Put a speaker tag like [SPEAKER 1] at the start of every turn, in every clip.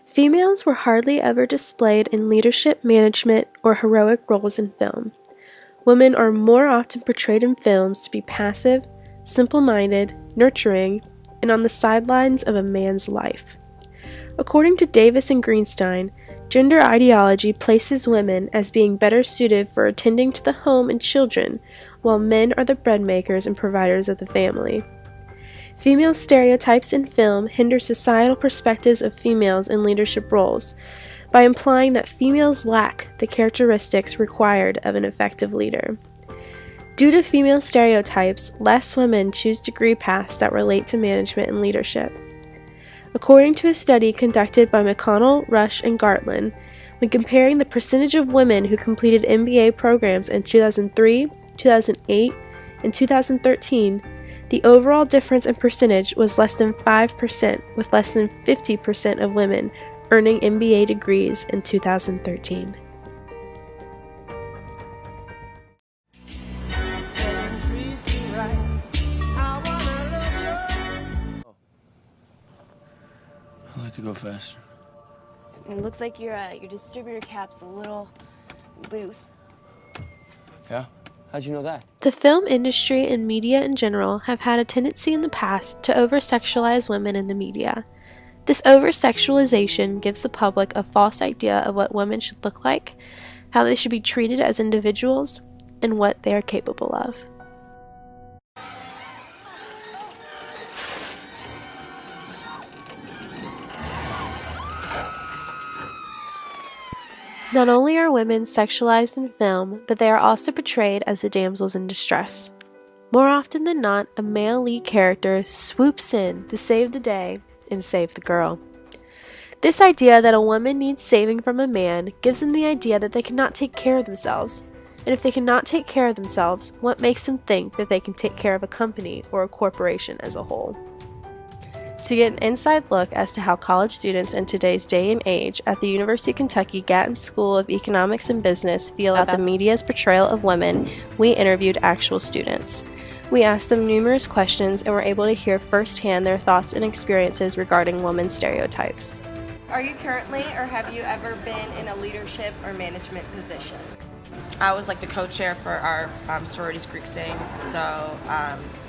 [SPEAKER 1] Females were hardly ever displayed in leadership, management, or heroic roles in film. Women are more often portrayed in films to be passive, simple-minded, nurturing, and on the sidelines of a man's life. According to Davis and Greenstein, gender ideology places women as being better suited for attending to the home and children, while men are the breadmakers and providers of the family. Female stereotypes in film hinder societal perspectives of females in leadership roles by implying that females lack the characteristics required of an effective leader. Due to female stereotypes, less women choose degree paths that relate to management and leadership. According to a study conducted by McConnell, Rush, and Gartland, when comparing the percentage of women who completed MBA programs in 2003, 2008, and 2013, the overall difference in percentage was less than 5%, with less than 50% of women earning MBA degrees in 2013.
[SPEAKER 2] I like to go faster.
[SPEAKER 3] It looks like your distributor cap's a little loose.
[SPEAKER 2] Yeah? How'd you know that?
[SPEAKER 1] The film industry and media in general have had a tendency in the past to over-sexualize women in the media. This over-sexualization gives the public a false idea of what women should look like, how they should be treated as individuals, and what they are capable of. Not only are women sexualized in film, but they are also portrayed as the damsels in distress. More often than not, a male lead character swoops in to save the day and save the girl. This idea that a woman needs saving from a man gives them the idea that they cannot take care of themselves. And if they cannot take care of themselves, what makes them think that they can take care of a company or a corporation as a whole? To get an inside look as to how college students in today's day and age at the University of Kentucky Gatton School of Economics and Business feel about the media's portrayal of women, we interviewed actual students. We asked them numerous questions and were able to hear firsthand their thoughts and experiences regarding women's stereotypes.
[SPEAKER 4] Are you currently or have you ever been in a leadership or management position?
[SPEAKER 5] I was like the co-chair for our sororities Greek sing, so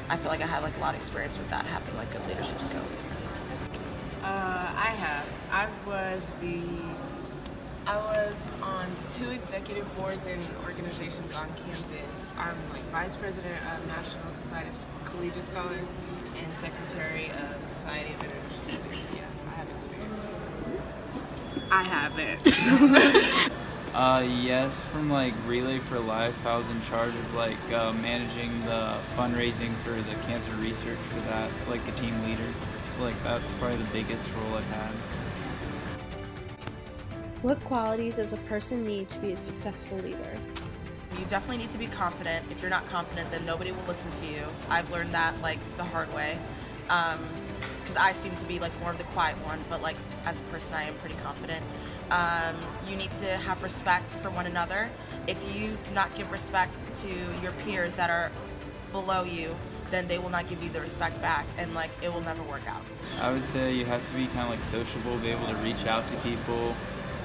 [SPEAKER 5] I feel like I had like a lot of experience with that, having like good leadership skills.
[SPEAKER 6] I have. I was on 2 executive boards and organizations on campus. I'm like vice president of National Society of Collegiate Scholars and secretary of Society of International Students. So yeah, I have experience. I haven't.
[SPEAKER 7] Yes, from like Relay for Life, I was in charge of like managing the fundraising for the cancer research for that. So like the team leader. So like that's probably the biggest role I've had.
[SPEAKER 1] What qualities does a person need to be a successful leader?
[SPEAKER 5] You definitely need to be confident. If you're not confident, then nobody will listen to you. I've learned that like the hard way. Because I seem to be like more of the quiet one, but like as a person I am pretty confident. You need to have respect for one another. If you do not give respect to your peers that are below you, then they will not give you the respect back, and like it will never work out.
[SPEAKER 7] I would say you have to be kind of like sociable, be able to reach out to people,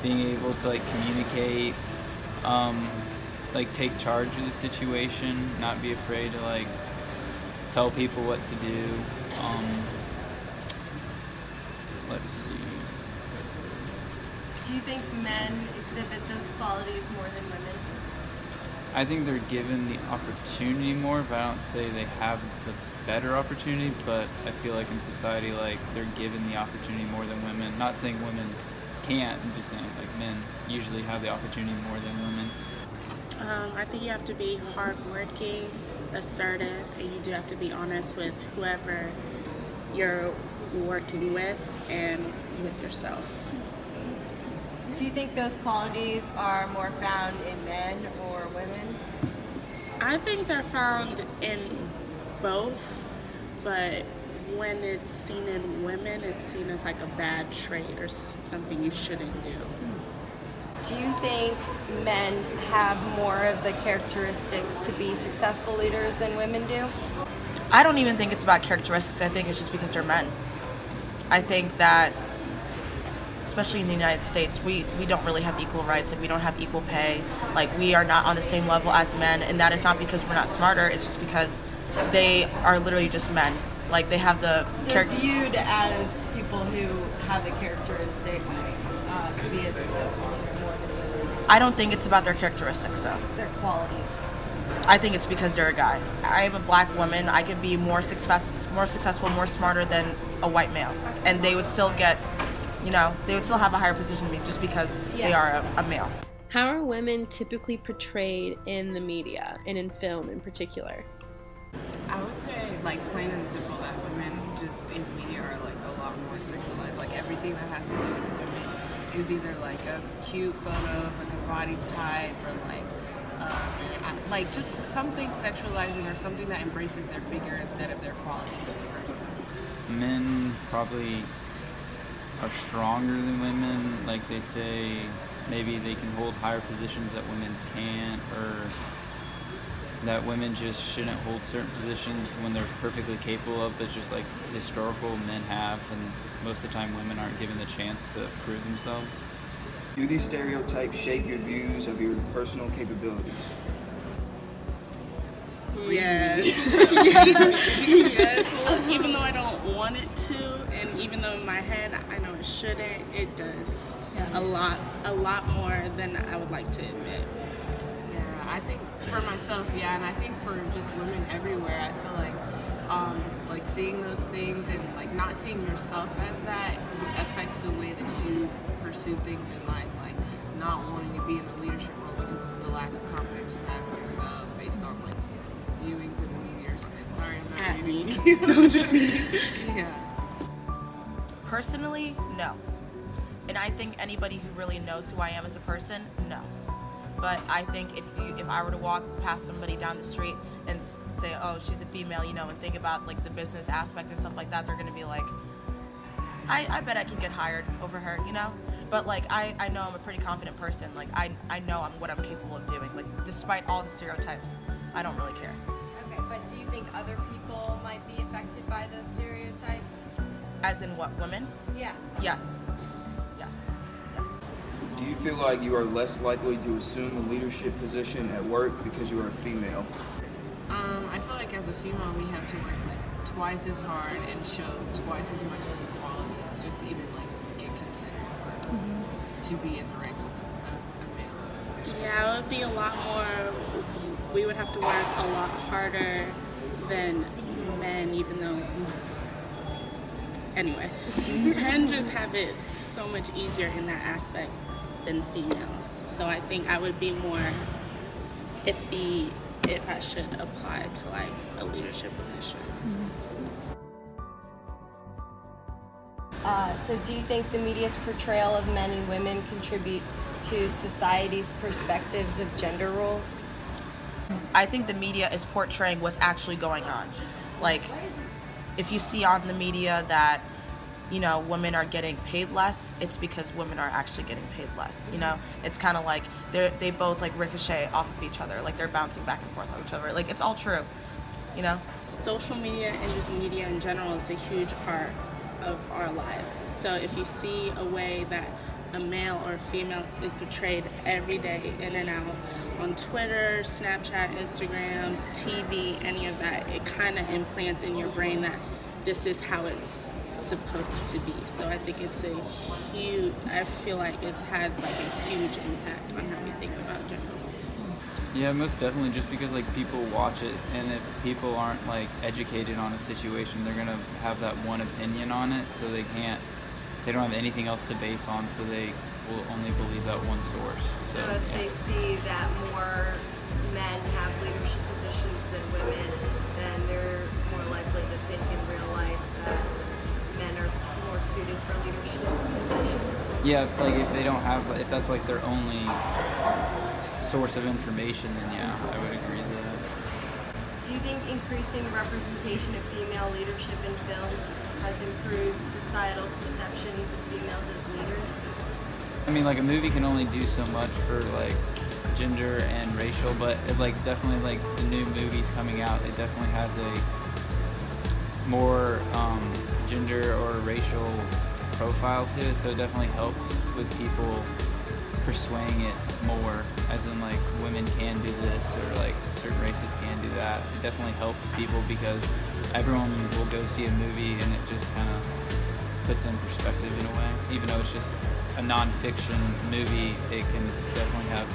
[SPEAKER 7] being able to like communicate, like take charge of the situation, not be afraid to like tell people what to do. Let's see.
[SPEAKER 4] Do you think men exhibit those qualities more than women?
[SPEAKER 7] I think they're given the opportunity more, but I don't say they have the better opportunity, but I feel like in society, like, they're given the opportunity more than women. Not saying women can't, I'm just saying, like, men usually have the opportunity more than women.
[SPEAKER 8] I think you have to be hardworking, assertive, and you do have to be honest with whoever you're working with and with yourself.
[SPEAKER 4] Do you think those qualities are more found in men or women?
[SPEAKER 8] I think they're found in both, but when it's seen in women, it's seen as like a bad trait or something you shouldn't do.
[SPEAKER 4] Do you think men have more of the characteristics to be successful leaders than women do?
[SPEAKER 5] I don't even think it's about characteristics. I think it's just because they're men. I think that especially in the United States, we don't really have equal rights. Like, we don't have equal pay. Like, we are not on the same level as men, and that is not because we're not smarter. It's just because they are literally just men. Like, they have the
[SPEAKER 4] They're viewed as people who have the characteristics to be as successful and they're more than women.
[SPEAKER 5] I don't think it's about their characteristics, though.
[SPEAKER 4] Their qualities.
[SPEAKER 5] I think it's because they're a guy. I am a black woman. I could be more successful, more smarter than a white male, and they would still get, they would still have a higher position than me just because they are a male.
[SPEAKER 1] How are women typically portrayed in the media and in film in particular?
[SPEAKER 6] I would say, like, plain and simple, that women just in media are like a lot more sexualized. Like, everything that has to do with women is either like a cute photo of like a body type or like just something sexualizing or something that embraces their figure instead of their qualities as a person.
[SPEAKER 7] Men probably are stronger than women. Like, they say maybe they can hold higher positions that women can't, or that women just shouldn't hold certain positions when they're perfectly capable of, but just like historical men have, and most of the time women aren't given the chance to prove themselves.
[SPEAKER 9] Do these stereotypes shape your views of your personal capabilities?
[SPEAKER 8] Yes. Yes. Well, even though I don't want it to, and even though in my head I know it shouldn't, it does a lot more than I would like to admit.
[SPEAKER 6] Yeah, I think for myself, and I think for just women everywhere, I feel like seeing those things and like not seeing yourself as that affects the way that you pursue things in life. Like, not wanting to be in a leadership role because of the lack of confidence you have in yourself based on like viewings in the media or something. Sorry, I'm not reading you. No, just yeah.
[SPEAKER 5] Personally, no. And I think anybody who really knows who I am as a person, no. But I think if I were to walk past somebody down the street and say, oh, she's a female, and think about like the business aspect and stuff like that, they're gonna be like, I bet I can get hired over her, But like I know I'm a pretty confident person. Like I know what I'm capable of doing. Like, despite all the stereotypes, I don't really care.
[SPEAKER 4] Okay, but do you think other people might be affected by those stereotypes?
[SPEAKER 5] As in what, women?
[SPEAKER 4] Yeah.
[SPEAKER 5] Yes.
[SPEAKER 9] Do you feel like you are less likely to assume a leadership position at work because you are a female?
[SPEAKER 6] I feel like as a female we have to work like twice as hard and show twice as much as the qualities, just even like get considered to be in the race with a male.
[SPEAKER 8] Yeah, it would be a lot more. We would have to work a lot harder than men, even though. Anyway, men just have it so much easier in that aspect than females. So I think I would be more iffy if I should apply to like a leadership position.
[SPEAKER 4] So do you think the media's portrayal of men and women contributes to society's perspectives of gender roles?
[SPEAKER 5] I think the media is portraying what's actually going on. Like, if you see on the media that, women are getting paid less, it's because women are actually getting paid less, It's kind of like they both like ricochet off of each other, like they're bouncing back and forth off each other. Like, it's all true,
[SPEAKER 8] Social media and just media in general is a huge part of our lives. So if you see a way that a male or female is portrayed every day in and out on Twitter, Snapchat, Instagram, TV, any of that, it kind of implants in your brain that this is how it's supposed to be. So I think it's I feel like it has like a huge impact on how we think about gender roles.
[SPEAKER 7] Yeah, most definitely, just because like people watch it, and if people aren't like educated on a situation, they're gonna have that one opinion on it, so they don't have anything else to base on, so they will only believe that one source.
[SPEAKER 4] So if they see that more men have leadership positions than women, then they're more likely to think in real life that men are more suited for leadership positions.
[SPEAKER 7] Yeah, if that's like their only source of information, then yeah, I would agree to that.
[SPEAKER 4] Do you think increasing representation of female leadership in film has improved societal perceptions of females as leaders?
[SPEAKER 7] I mean, like, a movie can only do so much for like gender and racial, but it, like, definitely, like, the new movies coming out, it definitely has a more gender or racial profile to it, so it definitely helps with people persuading it more, as in like women can do this or like certain races can do that. It definitely helps people because everyone will go see a movie and it just kind of puts in perspective in a way. Even though it's just a non-fiction movie, it can definitely have,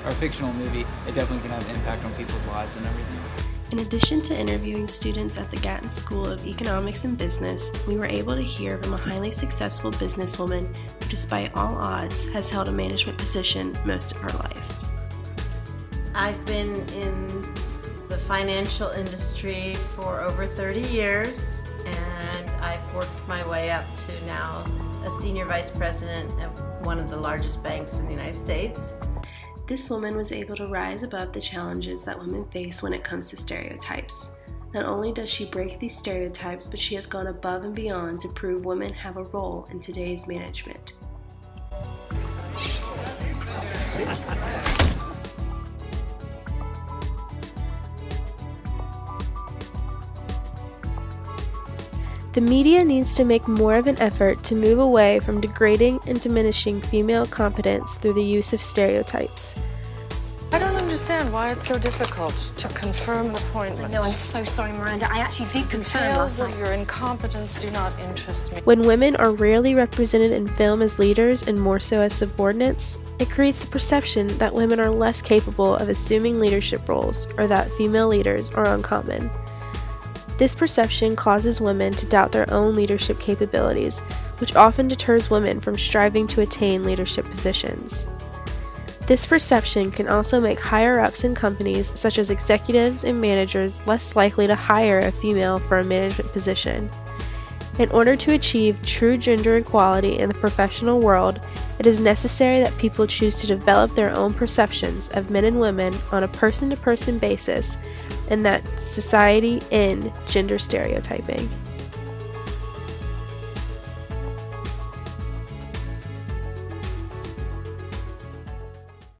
[SPEAKER 7] or a fictional movie, it definitely can have impact on people's lives and everything.
[SPEAKER 1] In addition to interviewing students at the Gatton School of Economics and Business, we were able to hear from a highly successful businesswoman who, despite all odds, has held a management position most of her life.
[SPEAKER 10] I've been in the financial industry for over 30 years, and I've worked my way up to now a senior vice president of one of the largest banks in the United States.
[SPEAKER 1] This woman was able to rise above the challenges that women face when it comes to stereotypes. Not only does she break these stereotypes, but she has gone above and beyond to prove women have a role in today's management. The media needs to make more of an effort to move away from degrading and diminishing female competence through the use of stereotypes.
[SPEAKER 11] I don't understand why it's so difficult to confirm appointments.
[SPEAKER 12] No, I'm so sorry, Miranda. I actually did confirm last
[SPEAKER 11] Tales
[SPEAKER 12] night.
[SPEAKER 11] of your incompetence do not interest me.
[SPEAKER 1] When women are rarely represented in film as leaders and more so as subordinates, it creates the perception that women are less capable of assuming leadership roles or that female leaders are uncommon. This perception causes women to doubt their own leadership capabilities, which often deters women from striving to attain leadership positions. This perception can also make higher-ups in companies, such as executives and managers, less likely to hire a female for a management position. In order to achieve true gender equality in the professional world, it is necessary that people choose to develop their own perceptions of men and women on a person-to-person basis, and that society end gender stereotyping.